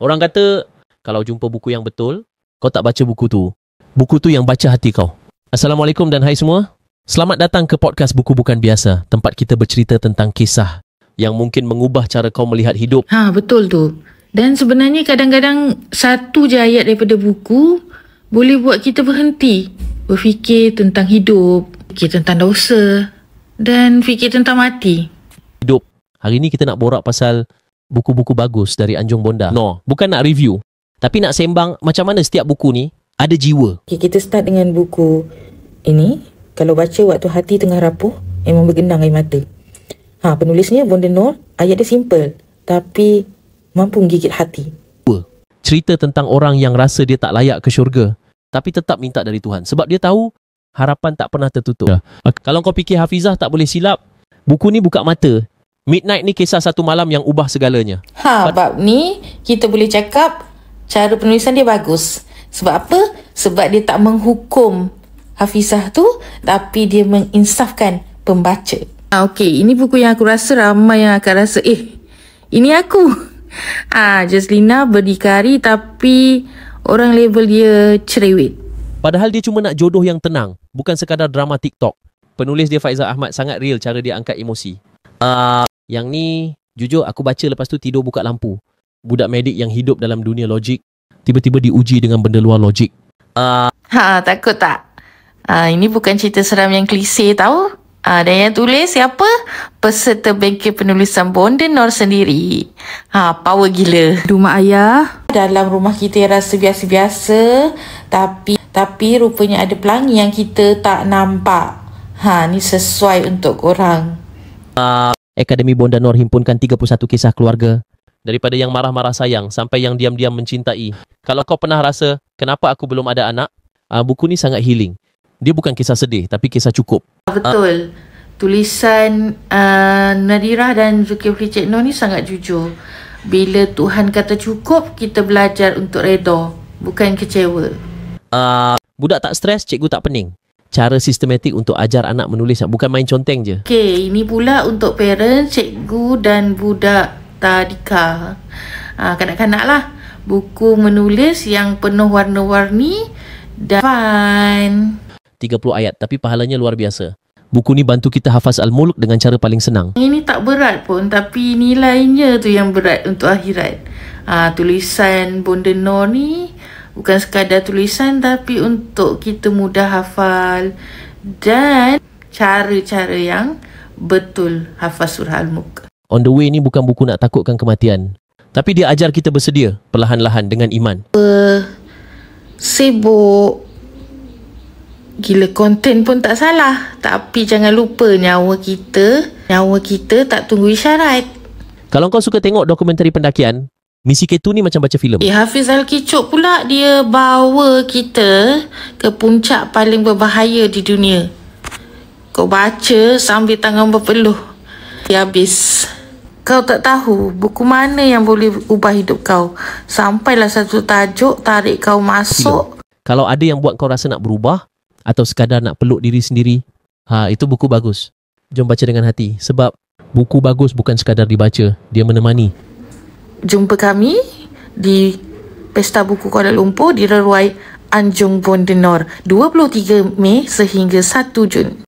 Orang kata, kalau jumpa buku yang betul, kau tak baca buku tu. Buku tu yang baca hati kau. Assalamualaikum dan hai semua. Selamat datang ke podcast Buku Bukan Biasa, tempat kita bercerita tentang kisah yang mungkin mengubah cara kau melihat hidup. Betul tu. Dan sebenarnya kadang-kadang satu je ayat daripada buku boleh buat kita berhenti berfikir tentang hidup, fikir tentang dosa dan fikir tentang mati. Hidup. Hari ni kita nak borak pasal buku-buku bagus dari Anjung Bonda. No, bukan nak review, tapi nak sembang macam mana setiap buku ni ada jiwa. Okay, kita start dengan buku ini. Kalau baca waktu hati tengah rapuh, memang bergenang air mata. Penulisnya Bonda Noor. Ayat dia simple, tapi mampu menggigit hati. Cerita tentang orang yang rasa dia tak layak ke syurga, tapi tetap minta dari Tuhan. Sebab dia tahu harapan tak pernah tertutup. Kalau kau fikir Hafizah tak boleh silap, buku ni buka mata. Midnight ni kisah satu malam yang ubah segalanya. Bab ni kita boleh cakap cara penulisan dia bagus. Sebab apa? Sebab dia tak menghukum Hafizah tu, tapi dia menginsafkan pembaca. Okey, ini buku yang aku rasa ramai yang akan rasa, ini aku. Jaslina berdikari tapi orang label dia cerewet. Padahal dia cuma nak jodoh yang tenang, bukan sekadar drama TikTok. Penulis dia Faizal Ahmad sangat real cara dia angkat emosi. Yang ni jujur aku baca lepas tu tidur buka lampu. Budak medik yang hidup dalam dunia logik tiba-tiba diuji dengan benda luar logik. Takut tak? Ini bukan cerita seram yang klise tau. Dan yang tulis siapa? Peserta bengkel penulisan Bonda Noor sendiri. Power gila. Rumah ayah. Dalam rumah kita yang rasa biasa-biasa, tapi rupanya ada pelangi yang kita tak nampak. Ni sesuai untuk korang. Akademi Bonda Noor himpunkan 31 kisah keluarga. Daripada yang marah-marah sayang sampai yang diam-diam mencintai. Kalau kau pernah rasa, kenapa aku belum ada anak? Buku ni sangat healing. Dia bukan kisah sedih, tapi kisah cukup. Betul. Tulisan Nadirah dan Zulkifli Cik Noor ni sangat jujur. Bila Tuhan kata cukup, kita belajar untuk redha, bukan kecewa. Budak tak stres, cikgu tak pening. Cara sistematik untuk ajar anak menulis, bukan main conteng je. Okey, ini pula untuk parents, cikgu dan budak tadika. Kanak-kanak lah. Buku menulis yang penuh warna-warni dan fun. 30 ayat, tapi pahalanya luar biasa. Buku ni bantu kita hafaz Al-Mulk dengan cara paling senang. Ini tak berat pun, tapi nilainya tu yang berat untuk akhirat. Tulisan Bonda Noor ni bukan sekadar tulisan, tapi untuk kita mudah hafal dan cara-cara yang betul hafaz surah Al-Mulk. On the Way ni bukan buku nak takutkan kematian, tapi dia ajar kita bersedia perlahan-lahan dengan iman. Sibuk. Gila, konten pun tak salah, tapi jangan lupa nyawa kita tak tunggu isyarat. Kalau kau suka tengok dokumentari pendakian, Misi K2 ni macam baca filem. Hafiz Al-Kicuk pula, dia bawa kita ke puncak paling berbahaya di dunia. Kau baca sambil tangan berpeluh. Dia habis. Kau tak tahu buku mana yang boleh ubah hidup kau. Sampailah satu tajuk tarik kau masuk. Kalau ada yang buat kau rasa nak berubah atau sekadar nak peluk diri sendiri, itu buku bagus. Jom baca dengan hati, sebab buku bagus bukan sekadar dibaca, dia menemani. Jumpa kami di Pesta Buku Kuala Lumpur di Reruai Anjung Bonda Noor 23 Mei sehingga 1 Jun.